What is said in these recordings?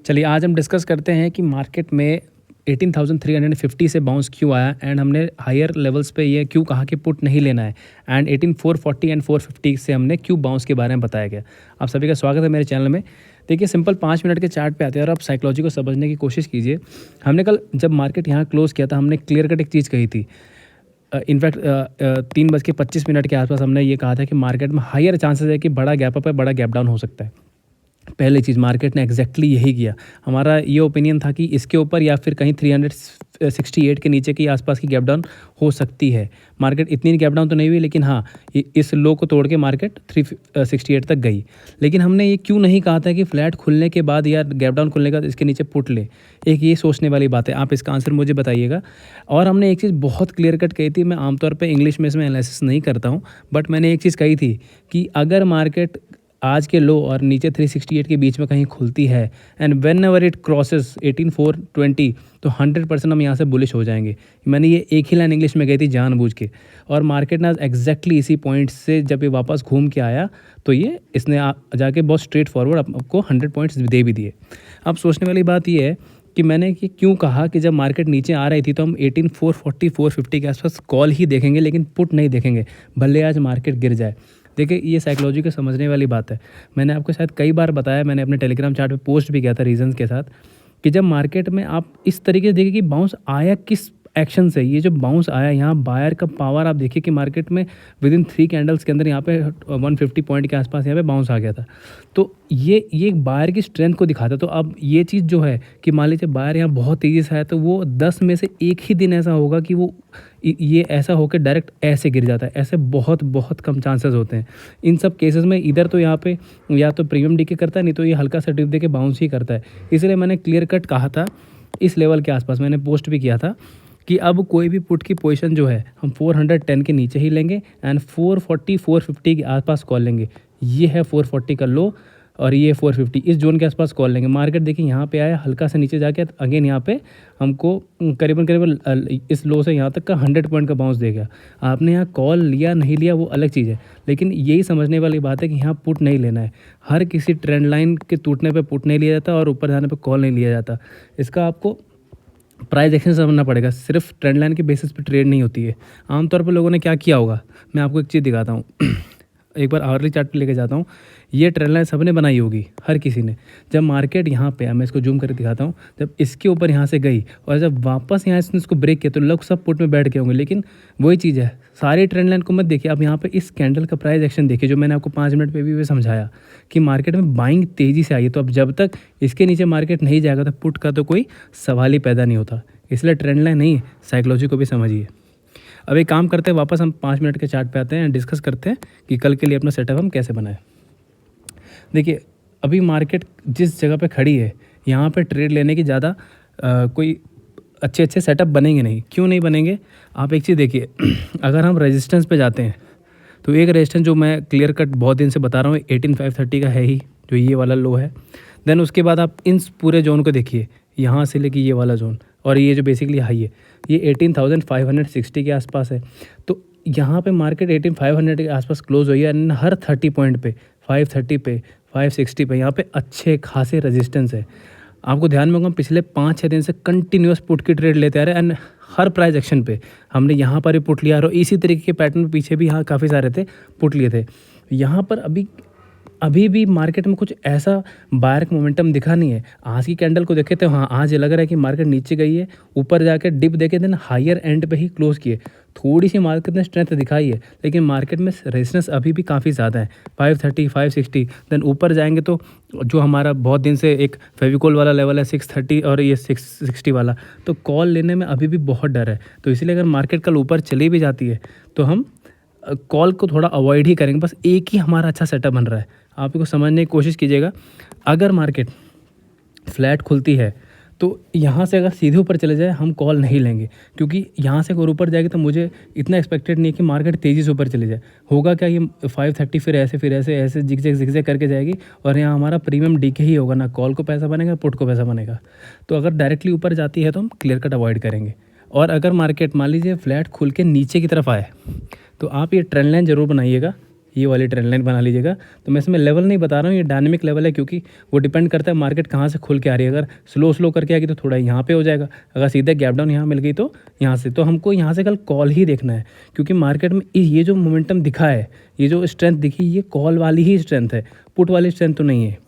चलिए आज हम डिस्कस करते हैं कि मार्केट में 18,350 से बाउंस क्यों आया एंड हमने हायर लेवल्स पे ये क्यों कहा कि पुट नहीं लेना है एंड 18,440 एंड 450 से हमने क्यों बाउंस के बारे में बताया गया। आप सभी का स्वागत है मेरे चैनल में। देखिए सिंपल 5 मिनट के चार्ट पे आते हैं और आप साइकोलॉजी को समझने की कोशिश कीजिए। हमने कल जब मार्केट यहाँ क्लोज किया था हमने क्लियर कट एक चीज़ कही थी। इनफैक्ट 3:25 के आसपास हमने ये कहा था कि मार्केट में हायर चांसेस है कि बड़ा गैप अप है, बड़ा गैप डाउन हो सकता है। पहली मार्केट ने एग्जैक्टली यही किया। हमारा ये ओपिनियन था कि इसके ऊपर या फिर कहीं 368 के नीचे के आसपास की गैप डाउन हो सकती है। मार्केट इतनी गैप डाउन तो नहीं हुई, लेकिन हाँ इस लो को तोड़ के मार्केट 368 तक गई। लेकिन हमने ये क्यों नहीं कहा था कि फ्लैट खुलने के बाद या गैप डाउन खुलने के बाद इसके नीचे पुट ले। एक ये सोचने वाली बात है, आप इसका आंसर मुझे बताइएगा। और हमने एक चीज़ बहुत क्लियर कट कही थी, मैं आमतौर पर इंग्लिश में इसमें एनालिसिस नहीं करता हूँ, बट मैंने एक चीज़ कही थी कि अगर मार्केट आज के लो और नीचे 368 के बीच में कहीं खुलती है and when ever it crosses 18,420 तो 100% हम यहाँ से बुलिश हो जाएंगे। मैंने ये एक ही लाइन इंग्लिश में गई थी जानबूझ के, और मार्केट ने एग्जैक्टली इसी पॉइंट से जब ये वापस घूम के आया तो ये इसने जाके बहुत स्ट्रेट फॉरवर्ड आपको 100 पॉइंट्स दे भी दिए। अब सोचने वाली बात ये है कि मैंने कि क्यों कहा कि जब मार्केट नीचे आ रही थी तो हम 18,440 450 के आसपास कॉल ही देखेंगे, लेकिन पुट नहीं देखेंगे भले आज मार्केट गिर जाए। देखिए ये साइकोलॉजी को समझने वाली बात है। मैंने आपको शायद कई बार बताया, मैंने अपने टेलीग्राम चार्ट पे पोस्ट भी किया था रीजंस के साथ, कि जब मार्केट में आप इस तरीके से देखिए कि बाउंस आया किस एक्शन से। ये जो बाउंस आया यहाँ बायर का पावर आप देखिए कि मार्केट में विद इन 3 कैंडल्स के अंदर यहाँ पे 150 पॉइंट के आसपास यहाँ पे बाउंस आ गया था। तो ये एक बायर की स्ट्रेंथ को दिखाता है। तो अब ये चीज़ जो है कि मान लीजिए बायर यहाँ बहुत तेज़ी से आया तो वो 10 में से एक ही दिन ऐसा होगा कि वो ये ऐसा होकर डायरेक्ट ऐसे गिर जाता है। ऐसे बहुत बहुत कम चांसेस होते हैं। इन सब केसेस में इधर तो यहाँ पे या तो प्रीमियम डीके करता है, नहीं तो ये हल्का सा डिप दे के बाउंस ही करता है। इसलिए मैंने क्लियर कट कहा था इस लेवल के आसपास, मैंने पोस्ट भी किया था कि अब कोई भी पुट की पोजीशन जो है हम 410 के नीचे ही लेंगे एंड 440 450 के आसपास कॉल लेंगे। ये है 440 का लो और ये 450 इस जोन के आसपास कॉल लेंगे। मार्केट देखिए यहाँ पे आया हल्का सा नीचे जाके अगेन यहाँ पे हमको करीबन इस लो से यहाँ तक का 100 पॉइंट का बाउंस दे गया। आपने यहाँ कॉल लिया नहीं लिया वो अलग चीज़ है, लेकिन यही समझने वाली बात है कि यहाँ पुट नहीं लेना है। हर किसी ट्रेंड लाइन के टूटने पर पुट नहीं लिया जाता और ऊपर जाने पर कॉल नहीं लिया जाता। इसका आपको प्राइस एक्शन समझना पड़ेगा। सिर्फ ट्रेंड लाइन के बेसिस पे ट्रेड नहीं होती है। आमतौर पर लोगों ने क्या किया होगा, मैं आपको एक चीज़ दिखाता हूँ। एक बार आवरली चार्ट पे लेके जाता हूँ। ये ट्रेंड लाइन सबने बनाई होगी, हर किसी ने। जब मार्केट यहाँ पे, मैं इसको जूम करके दिखाता हूँ, जब इसके ऊपर यहाँ से गई और जब वापस यहाँ इसने इसको ब्रेक किया तो लोग सब पुट में बैठ गए होंगे। लेकिन वही चीज़ है, सारी ट्रेंड लाइन को मत देखिए। अब यहाँ पे इस कैंडल का प्राइस एक्शन देखिए, जो मैंने आपको 5 मिनट पे भी समझाया कि मार्केट में बाइंग तेज़ी से आई है। तो अब जब तक इसके नीचे मार्केट नहीं जाएगा तो पुट का तो कोई सवाल ही पैदा नहीं होता। इसलिए ट्रेंड लाइन नहीं, साइकोलॉजी को भी समझिए। अब एक काम करते हैं, वापस हम 5 मिनट के चार्ट पे आते हैं, डिस्कस करते हैं कि कल के लिए अपना सेटअप हम कैसे बनाएं। देखिए अभी मार्केट जिस जगह पे खड़ी है यहाँ पे ट्रेड लेने की ज़्यादा कोई अच्छे सेटअप बनेंगे नहीं। क्यों नहीं बनेंगे, आप एक चीज़ देखिए। अगर हम रेजिस्टेंस पे जाते हैं तो एक रेजिस्टेंस जो मैं क्लियर कट बहुत दिन से बता रहा हूँ 18,530 का है ही, जो ये वाला लो है। देन उसके बाद आप इन पूरे जोन को देखिए, यहाँ से लेके ये वाला जोन और ये जो बेसिकली हाई है ये 18,560 के आसपास है। तो यहाँ पे मार्केट 18,500 के आसपास क्लोज हुई है एंड हर 30 पॉइंट पे 530 पे 560 पे यहाँ पे अच्छे खासे रेजिस्टेंस है। आपको ध्यान में होगा पिछले 5-6 दिन से कंटिन्यूस पुट की ट्रेड लेते आ रहे एंड हर प्राइस एक्शन पे हमने यहाँ पर ही पुट लिया और इसी तरीके के पैटर्न में पीछे भी यहाँ काफ़ी सारे थे पुट लिए थे। यहाँ पर अभी भी मार्केट में कुछ ऐसा बायर का मोमेंटम दिखा नहीं है। आज की कैंडल को देखे तो हाँ आज लग रहा है कि मार्केट नीचे गई है, ऊपर जाके डिप देके देन हायर एंड पे ही क्लोज किए। थोड़ी सी मार्केट ने स्ट्रेंथ दिखाई है, लेकिन मार्केट में रेजिस्टेंस अभी भी काफ़ी ज़्यादा है, 530 560। देन ऊपर जाएंगे तो जो हमारा बहुत दिन से एक फेविकोल वाला लेवल है 630 और ये 660 वाला, तो कॉल लेने में अभी भी बहुत डर है। तो इसलिए अगर मार्केट कल ऊपर चली भी जाती है तो हम कॉल को थोड़ा अवॉइड ही करेंगे। बस एक ही हमारा अच्छा सेटअप बन रहा है, आप इसको समझने की कोशिश कीजिएगा। अगर मार्केट फ्लैट खुलती है तो यहाँ से अगर सीधे ऊपर चले जाए हम कॉल नहीं लेंगे, क्योंकि यहाँ से अगर ऊपर जाएगी तो मुझे इतना एक्सपेक्टेड नहीं है कि मार्केट तेज़ी से ऊपर चले जाए। होगा क्या, ये 530 फिर ऐसे जिग करके जाएगी और यहाँ हमारा प्रीमियम डीके ही होगा, ना कॉल को पैसा बनेगा पुट को पैसा बनेगा। तो अगर डायरेक्टली ऊपर जाती है तो हम क्लियर कट अवॉइड करेंगे। और अगर मार्केट मान लीजिए फ्लैट खुल के नीचे की तरफ आए तो आप ये ट्रेंड लाइन ज़रूर बनाइएगा। ये वाली ट्रेंड लाइन बना लीजिएगा। तो मैं इसमें लेवल नहीं बता रहा हूँ, ये डायनेमिक लेवल है, क्योंकि वो डिपेंड करता है मार्केट कहाँ से खुल के आ रही है। अगर स्लो करके आएगी तो थोड़ा यहाँ पे हो जाएगा, अगर सीधे गैप डाउन यहाँ मिल गई तो यहाँ से, तो हमको यहाँ से कल कॉल ही देखना है, क्योंकि मार्केट में ये जो मोमेंटम दिखा है, ये जो स्ट्रेंथ दिखी, ये कॉल वाली ही स्ट्रेंथ है, पुट वाली स्ट्रेंथ तो नहीं है।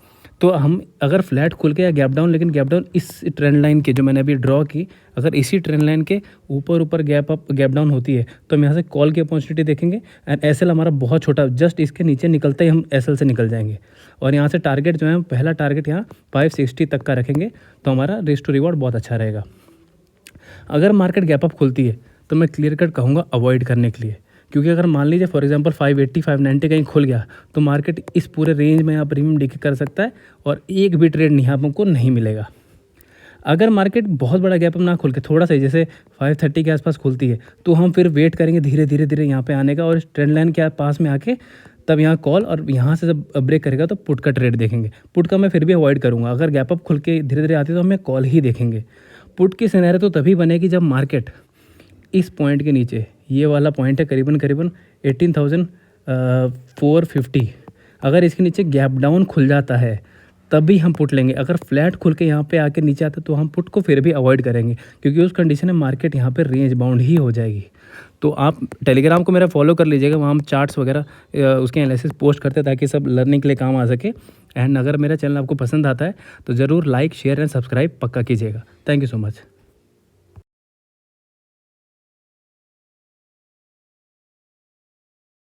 तो हम अगर फ्लैट खुल के या गैप डाउन, लेकिन गैप डाउन इस ट्रेंड लाइन के जो मैंने अभी ड्रॉ की, अगर इसी ट्रेंड लाइन के ऊपर गैप अप गैप डाउन होती है तो हम यहाँ से कॉल की अपॉर्चुनिटी देखेंगे। एंड एसएल हमारा बहुत छोटा, जस्ट इसके नीचे निकलते ही हम एसएल से निकल जाएंगे। और यहाँ से टारगेट जो है, पहला टारगेट यहाँ 560 तक का रखेंगे, तो हमारा रिस्क टू रिवॉर्ड बहुत अच्छा रहेगा। अगर मार्केट गैप अप खुलती है तो मैं क्लियर कट कहूँगा अवॉइड करने के लिए, क्योंकि अगर मान लीजिए फॉर एग्जांपल 580 590 कहीं खुल गया तो मार्केट इस पूरे रेंज में यहाँ प्रीमियम डीके कर सकता है और एक भी ट्रेड नहीं आपको नहीं मिलेगा। अगर मार्केट बहुत बड़ा गैप अप ना खुल के थोड़ा सा जैसे 530 के आसपास खुलती है तो हम फिर वेट करेंगे धीरे यहाँ पे आने का, और इस ट्रेंड लाइन के पास में आके तब यहाँ कॉल, और यहाँ से जब ब्रेक करेगा तो पुट का ट्रेड देखेंगे। पुट का मैं फिर भी अवॉइड करूँगा, अगर गैप अप खुल के धीरे आती है तो हमें कॉल ही देखेंगे। पुट की सिनेरियो तो तभी बनेगी जब मार्केट इस पॉइंट के नीचे, ये वाला पॉइंट है करीबन 18,450, अगर इसके नीचे गैप डाउन खुल जाता है तभी हम पुट लेंगे। अगर फ्लैट खुल के यहाँ पे आके नीचे आता है तो हम पुट को फिर भी अवॉइड करेंगे, क्योंकि उस कंडीशन में मार्केट यहाँ पे रेंज बाउंड ही हो जाएगी। तो आप टेलीग्राम को मेरा फॉलो कर लीजिएगा, वहाँ हम चार्ट्स वगैरह उसके एनालिसिस पोस्ट करते हैं ताकि सब लर्निंग के लिए काम आ सके। एंड अगर मेरा चैनल आपको पसंद आता है तो ज़रूर लाइक शेयर एंड सब्सक्राइब पक्का कीजिएगा। Thank you so much.